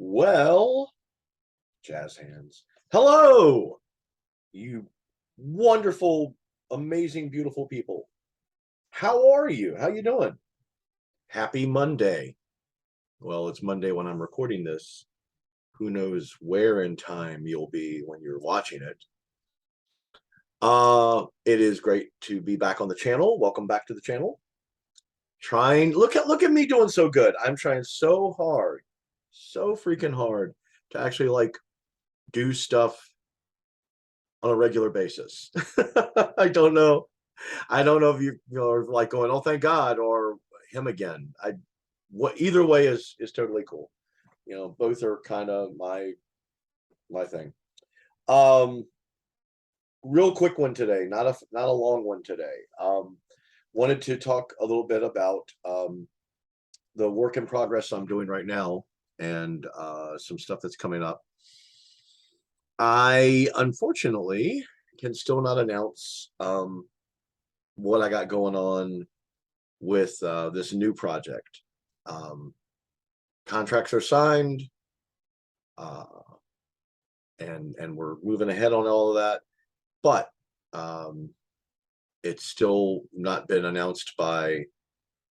Well, jazz hands. Hello, you wonderful, amazing, beautiful people. How are you? How you doing? Happy Monday. Well, it's Monday when I'm recording this. Who knows where in time you'll be when you're watching it. It is great to be back on the channel. Welcome back to the channel. Trying look at me doing so good. I'm trying so hard, so freaking hard to actually do stuff on a regular basis. I don't know. I don't know if you are like going, "Oh, thank God," or him again. What either way is totally cool. Both are kind of my thing. Um, Real quick one today, not a long one today. Wanted to talk a little bit about the work in progress I'm doing right now and some stuff that's coming up. I unfortunately can still not announce what I got going on with this new project. Um, Contracts are signed, uh, and we're moving ahead on all of that, but um, it's still not been announced by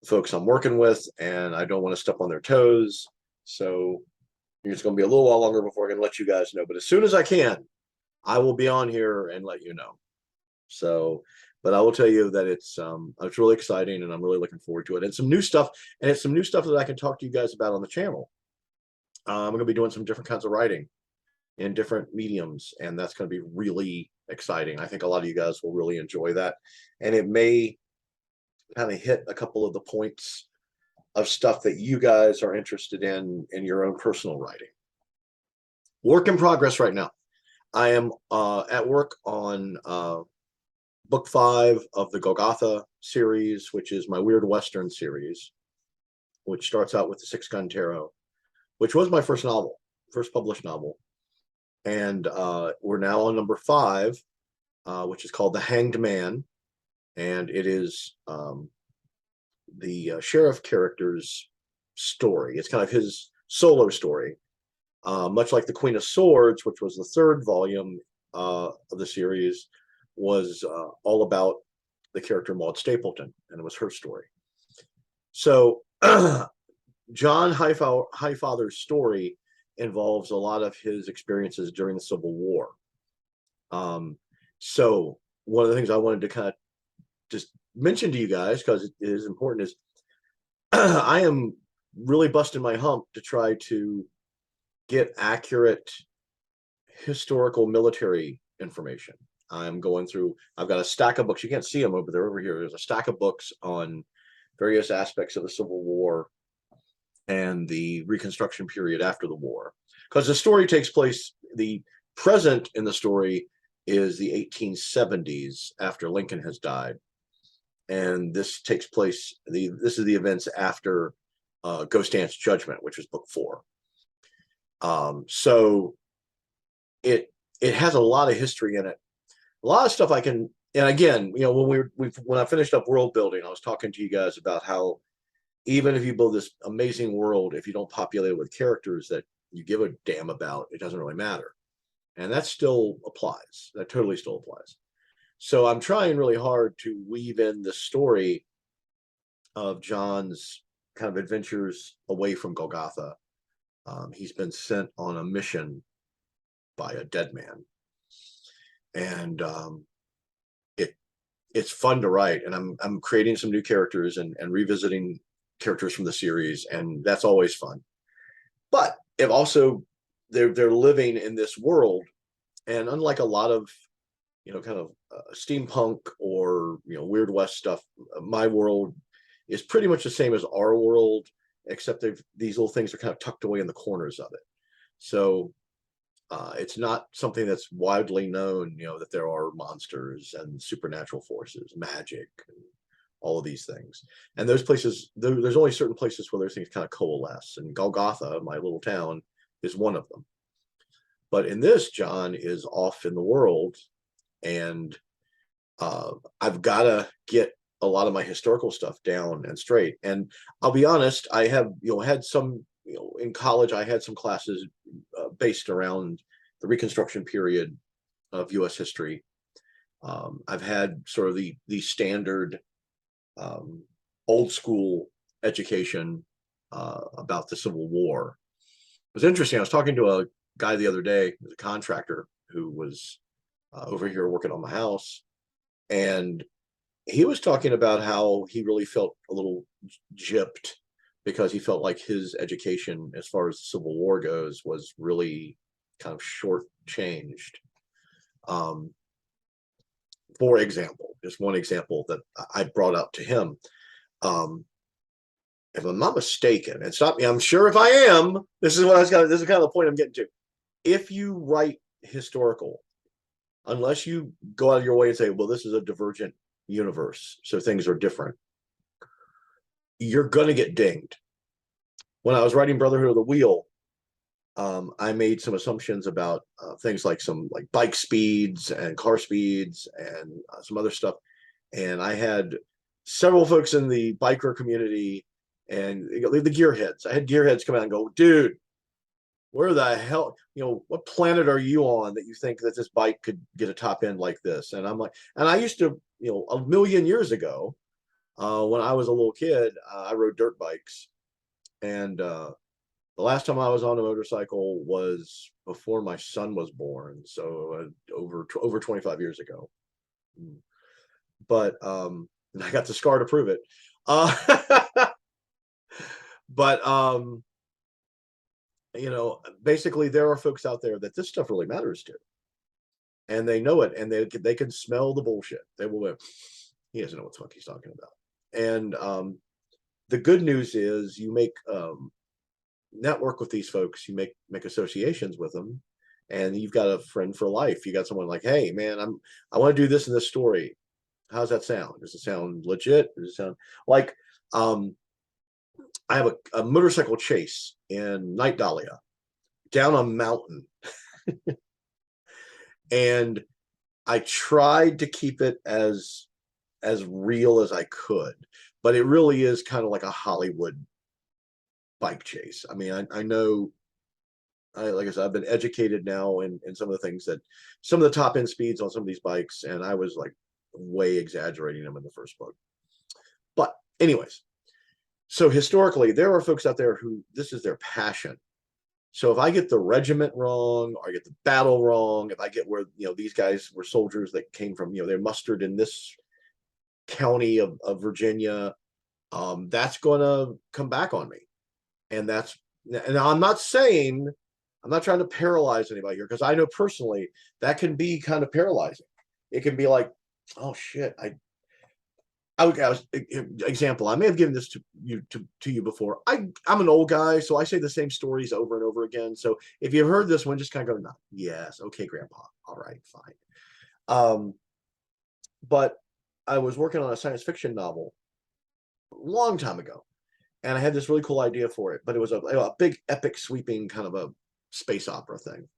folks I'm working with, and I don't want to step on their toes. So it's going to be a little while longer before I can let you guys know. But as soon as I can, I will be on here and let you know. So, but I will tell you that it's really exciting, and I'm really looking forward to it. And some new stuff, and it's some new stuff that I can talk to you guys about on the channel. I'm going to be doing some different kinds of writing in different mediums, and that's going to be really exciting. I think a lot of you guys will really enjoy that, and it may kind of hit a couple of the points of stuff that you guys are interested in your own personal writing. Work in progress right now. I am at work on book 5 of the Golgotha series, which is my Weird Western series, which starts out with the Six Gun Tarot, which was my first published novel. And we're now on number 5, which is called The Hanged Man. And it is the sheriff character's story. It's kind of his solo story, much like the Queen of Swords, which was the 3rd volume of the series, was all about the character Maud Stapleton, and it was her story. So John Highfather's story involves a lot of his experiences during the Civil War. So one of the things I wanted to kind of just mention to you guys, because it is important, is I am really busting my hump to try to get accurate historical military information. I'm going through, I've got a stack of books. You can't see them over there. Over here, there's a stack of books on various aspects of the Civil War and the Reconstruction period after the war. Because the story takes place, the present in the story is the 1870s after Lincoln has died. And this takes place, this is the events after Ghost Dance Judgment, which is book 4. So it has a lot of history in it. A lot of stuff I can, and again, when I finished up world building, I was talking to you guys about how even if you build this amazing world, if you don't populate it with characters that you give a damn about, it doesn't really matter. And that still applies. That totally still applies. So I'm trying really hard to weave in the story of John's kind of adventures away from Golgotha. He's been sent on a mission by a dead man. And it's fun to write, and I'm creating some new characters and revisiting characters from the series, and that's always fun. But if also they're living in this world, and unlike a lot of kind of steampunk or Weird West stuff, my world is pretty much the same as our world, except these little things are kind of tucked away in the corners of it. So it's not something that's widely known, that there are monsters and supernatural forces, magic, and all of these things. And those places, there's only certain places where those things kind of coalesce. And Golgotha, my little town, is one of them. But in this, John is off in the world, and I've got to get a lot of my historical stuff down and straight. And I'll be honest, I have had some in college, I had some classes based around the Reconstruction period of U.S. history. I've had sort of the standard old school education about the Civil War. It was interesting. I was talking to a guy the other day, a contractor who was over here working on my house, and he was talking about how he really felt a little gypped because he felt like his education, as far as the Civil War goes, was really kind of shortchanged. For example, just one example that I brought up to him. If I'm not mistaken, and stop me, I'm sure if I am, this is kind of the point I'm getting to. If you write historical, unless you go out of your way and say, well, this is a divergent universe, so things are different, you're going to get dinged. When I was writing Brotherhood of the Wheel, I made some assumptions about things like some like bike speeds and car speeds and some other stuff. And I had several folks in the biker community and the gearheads. I had gearheads come out and go, dude, where the hell, what planet are you on that you think that this bike could get a top end like this? And I'm like, and I used to, a million years ago, when I was a little kid, I rode dirt bikes. And the last time I was on a motorcycle was before my son was born, so over 25 years ago. But and I got the scar to prove it. But basically there are folks out there that this stuff really matters to, and they know it, and they can smell the bullshit. They will. He doesn't know what the fuck he's talking about. And the good news is you make network with these folks, you make associations with them, and you've got a friend for life. You got someone like, hey man, I want to do this in this story. How's that sound? Does it sound legit? Does it sound like I have a motorcycle chase in Night Dahlia down a mountain. And I tried to keep it as real as I could, but it really is kind of like a Hollywood bike chase. I mean, I know, like I said, I've been educated now in some of the things that some of the top end speeds on some of these bikes, and I was like way exaggerating them in the first book. But anyways, so historically, there are folks out there who this is their passion. So if I get the regiment wrong, or I get the battle wrong, if I get where these guys were soldiers that came from, they're mustered in this county of Virginia, that's going to come back on me. And I'm not trying to paralyze anybody here, because I know personally that can be kind of paralyzing. It can be like, oh shit, example, I may have given this to you before. I'm an old guy, so I say the same stories over and over again. So if you've heard this one, just kind of go, no, yes, okay, Grandpa, all right, fine. But I was working on a science fiction novel a long time ago, and I had this really cool idea for it, but it was a big epic sweeping kind of a space opera thing.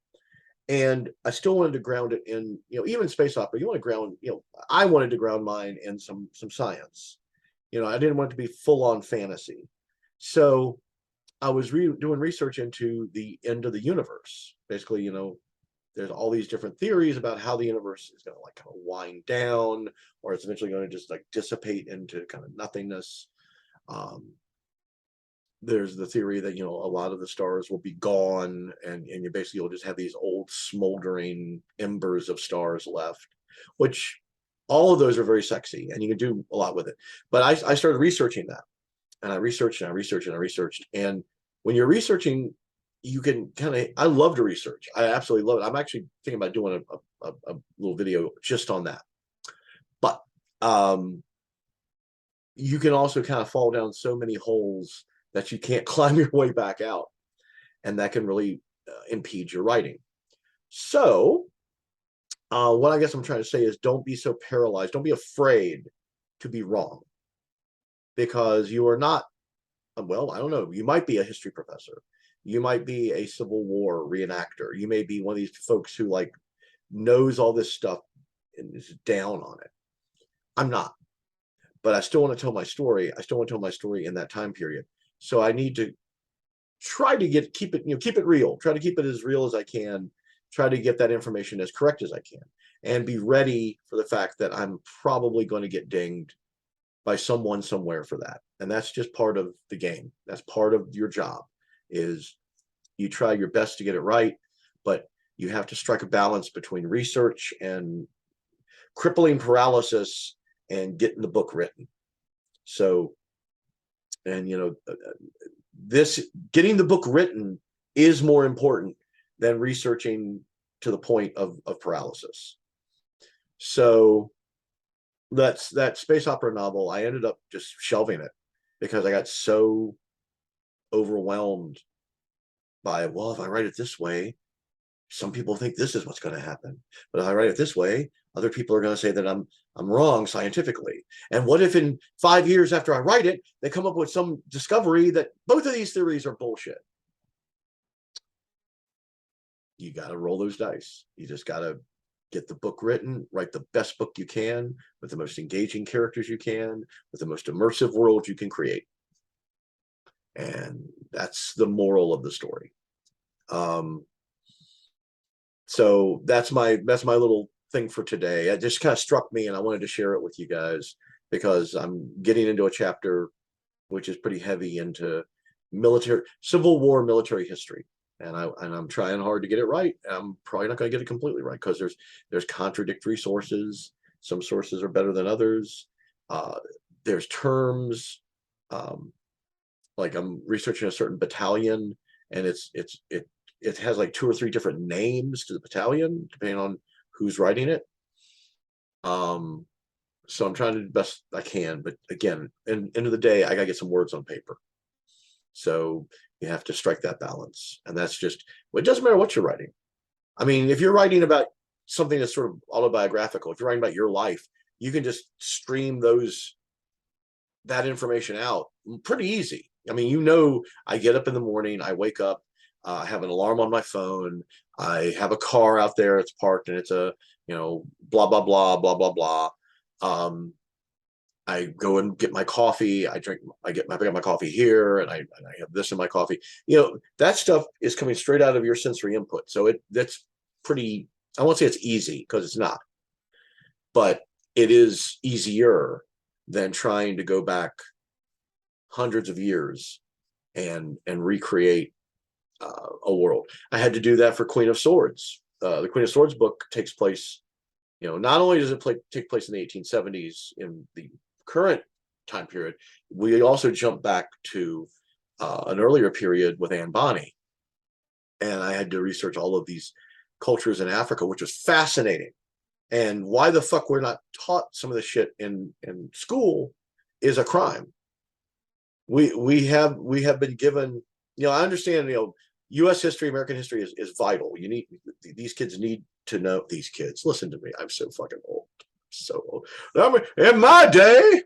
And I still wanted to ground it in, even space opera, you want to ground, I wanted to ground mine in some science. I didn't want it to be full on fantasy. So I was doing research into the end of the universe. Basically, there's all these different theories about how the universe is going to like kind of wind down, or it's eventually going to just like dissipate into kind of nothingness. There's the theory that a lot of the stars will be gone, and you'll just have these old smoldering embers of stars left, which all of those are very sexy, and you can do a lot with it. But I started researching that, and I researched, and when you're researching, you can I love to research. I absolutely love it. I'm actually thinking about doing a little video just on that. But you can also kind of fall down so many holes that you can't climb your way back out, and that can really impede your writing. So what I guess I'm trying to say is, don't be so paralyzed. Don't be afraid to be wrong, because you are not, well, I don't know, you might be a history professor, you might be a Civil War reenactor, you may be one of these folks who like knows all this stuff and is down on it. I'm not, but I still want to tell my story. I still want to tell my story in that time period. So I need to try to keep it real. Try to keep it as real as I can. Try to get that information as correct as I can, and be ready for the fact that I'm probably going to get dinged by someone somewhere for that. And that's just part of the game. That's part of your job, is you try your best to get it right, but you have to strike a balance between research and crippling paralysis and getting the book written. So, and this getting the book written is more important than researching to the point of paralysis. So that space opera novel, I ended up just shelving it because I got so overwhelmed by, well, if I write it this way, some people think this is what's going to happen. But if I write it this way, other people are going to say that I'm wrong scientifically. And what if in 5 years after I write it, they come up with some discovery that both of these theories are bullshit? You got to roll those dice. You just got to get the book written, write the best book you can, with the most engaging characters you can, with the most immersive world you can create. And that's the moral of the story. So that's my little thing for today. It just kind of struck me, and I wanted to share it with you guys because I'm getting into a chapter which is pretty heavy into Civil War military history. And I'm trying hard to get it right. I'm probably not going to get it completely right because there's contradictory sources. Some sources are better than others. There's terms, like I'm researching a certain battalion, and it has like 2 or 3 different names to the battalion depending on who's writing it. So I'm trying to do the best I can, but again, end of the day, I gotta get some words on paper. So you have to strike that balance. And that's just, well, it doesn't matter what you're writing. I mean, if you're writing about something that's sort of autobiographical, if you're writing about your life, you can just stream that information out pretty easy. I mean, I get up in the morning, I wake up, I have an alarm on my phone, I have a car out there, it's parked, and it's a, blah, blah, blah, blah, blah, blah. I go and get my coffee. I pick up my coffee here, and I have this in my coffee. That stuff is coming straight out of your sensory input. So that's pretty, I won't say it's easy because it's not, but it is easier than trying to go back hundreds of years and recreate a world. I had to do that for Queen of Swords. The Queen of Swords book takes place, not only does it take place in the 1870s in the current time period, we also jump back to an earlier period with Anne Bonny. And I had to research all of these cultures in Africa, which was fascinating. And why the fuck we're not taught some of this shit in school is a crime. We have been given, I understand, U.S. history, American history is vital. These kids need to know. These kids, listen to me. I'm so fucking old. So old. In my day,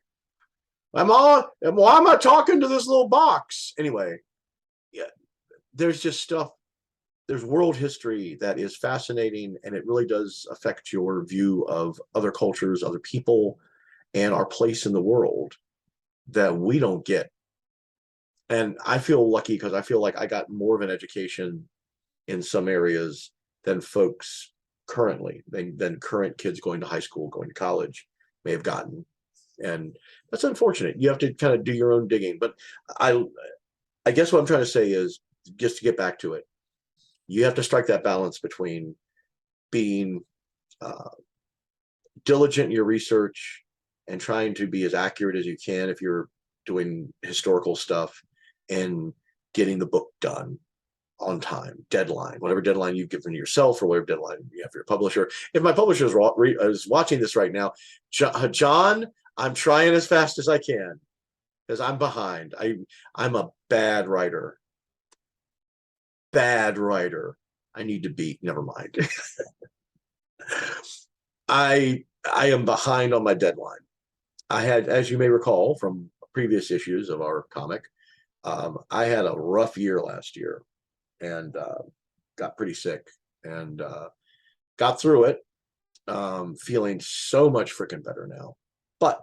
why am I talking to this little box? Anyway, yeah, there's just stuff. There's world history that is fascinating, and it really does affect your view of other cultures, other people, and our place in the world that we don't get. And I feel lucky because I feel like I got more of an education in some areas than folks currently, than current kids going to high school, going to college may have gotten. And that's unfortunate. You have to kind of do your own digging. But I guess what I'm trying to say is, just to get back to it, you have to strike that balance between being diligent in your research and trying to be as accurate as you can if you're doing historical stuff, and getting the book done on time, deadline, whatever deadline you've given yourself or whatever deadline you have for your publisher. If my publisher is watching this right now, John, I'm trying as fast as I can because I'm behind. I'm a bad writer. I need to be, never mind. I am behind on my deadline. I had, as you may recall from previous issues of our comic, I had a rough year last year, and got pretty sick, and got through it, feeling so much freaking better now. But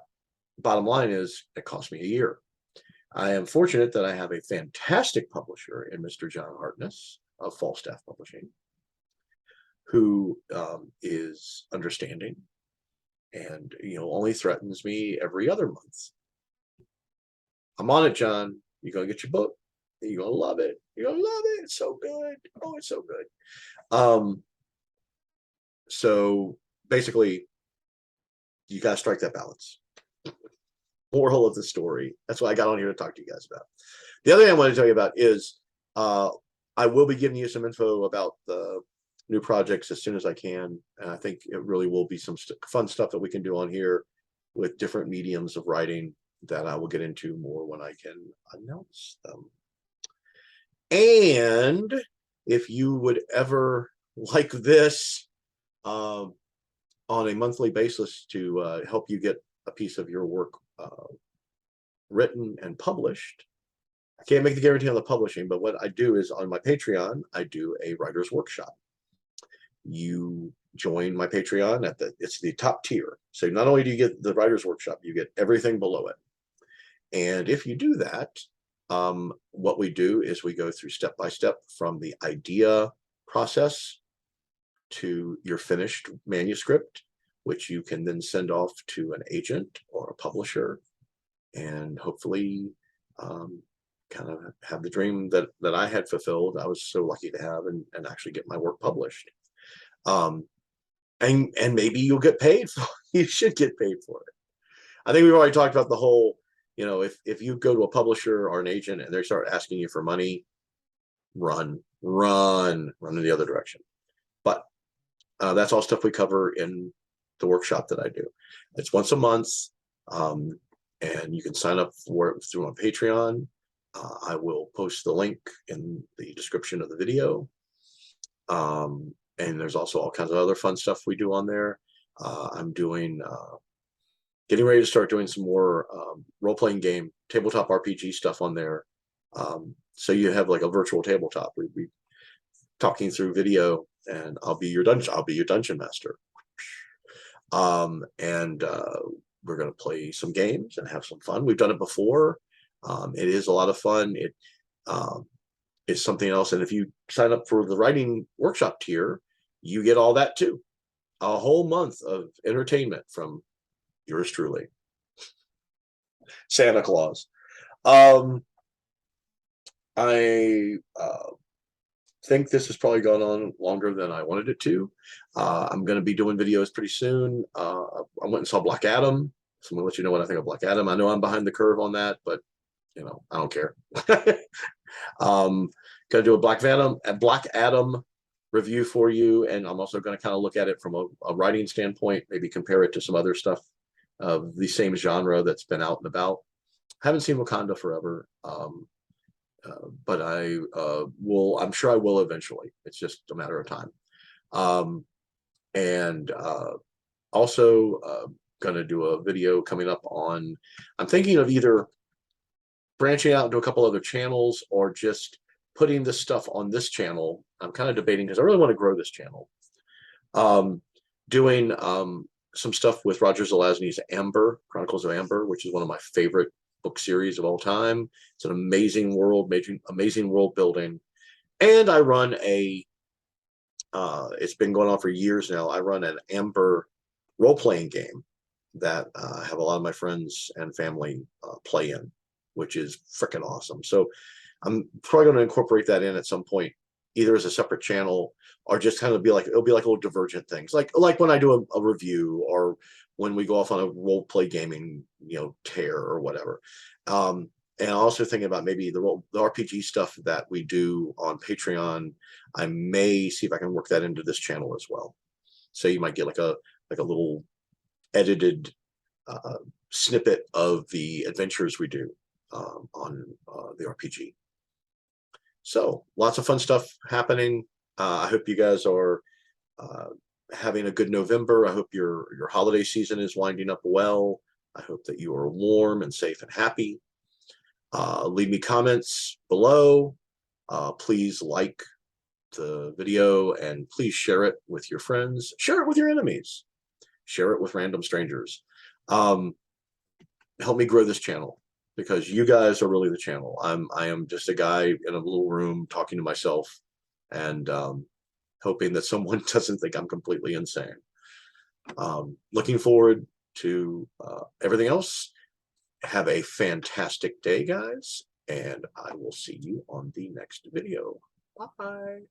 bottom line is, it cost me a year. I am fortunate that I have a fantastic publisher in Mr. John Hartness of Falstaff Publishing, who is understanding and only threatens me every other month. I'm on it, John. You're gonna get your book. You're gonna love it. You're gonna love it. It's so good. Oh, it's so good. So basically, you gotta strike that balance. Moral of the story. That's what I got on here to talk to you guys about. The other thing I want to tell you about is I will be giving you some info about the new projects as soon as I can. And I think it really will be some fun stuff that we can do on here with different mediums of writing that I will get into more when I can announce them. And if you would ever like this on a monthly basis to help you get a piece of your work written and published, I can't make the guarantee on the publishing, but what I do is on my Patreon, I do a writer's workshop. You join my Patreon it's the top tier. So not only do you get the writer's workshop, you get everything below it. And if you do that, what we do is we go through step by step from the idea process to your finished manuscript, which you can then send off to an agent or a publisher, and hopefully kind of have the dream that I had fulfilled. I was so lucky to have and actually get my work published. And maybe you'll get paid for it. You should get paid for it. I think we've already talked about the whole, if you go to a publisher or an agent and they start asking you for money, run in the other direction. But that's all stuff we cover in the workshop that I do. It's once a month, and you can sign up for it through my Patreon. I will post the link in the description of the video. And there's also all kinds of other fun stuff we do on there. I'm getting ready to start doing some more role-playing game, tabletop RPG stuff on there. So you have like a virtual tabletop. We'd be talking through video, and I'll be your dungeon master. And we're going to play some games and have some fun. We've done it before. It is a lot of fun. It is something else. And if you sign up for the writing workshop tier, you get all that too. A whole month of entertainment from yours truly, Santa Claus. I think this has probably gone on longer than I wanted it to. I'm going to be doing videos pretty soon. I went and saw Black Adam, so I'm going to let you know what I think of Black Adam. I know I'm behind the curve on that, but I don't care. Going to do a Black Adam review for you, and I'm also going to kind of look at it from a writing standpoint, maybe compare it to some other stuff of the same genre that's been out and about. Haven't seen Wakanda Forever, but I'm sure I will eventually. It's just a matter of time. And also going to do a video coming up on, I'm thinking of either branching out into a couple other channels or just putting this stuff on this channel. I'm kind of debating because I really want to grow this channel. Doing some stuff with Roger Zelazny's Amber, Chronicles of Amber, which is one of my favorite book series of all time. It's an amazing world, amazing world building. And I run it's been going on for years now. I run an Amber role-playing game that I have a lot of my friends and family play in, which is freaking awesome. So I'm probably going to incorporate that in at some point, either as a separate channel or just kind of it'll be like little divergent things, like when I do a review or when we go off on a role play gaming, tear or whatever. And also thinking about maybe the RPG stuff that we do on Patreon. I may see if I can work that into this channel as well. So you might get like a little edited snippet of the adventures we do on the RPG. So lots of fun stuff happening. I hope you guys are having a good November. I hope your holiday season is winding up well. I hope that you are warm and safe and happy. Leave me comments below. Please like the video and please share it with your friends. Share it with your enemies. Share it with random strangers. Help me grow this channel. because you guys are really the channel. I am just a guy in a little room talking to myself, and hoping that someone doesn't think I'm completely insane. Looking forward to everything else. Have a fantastic day, guys, and I will see you on the next video. Bye.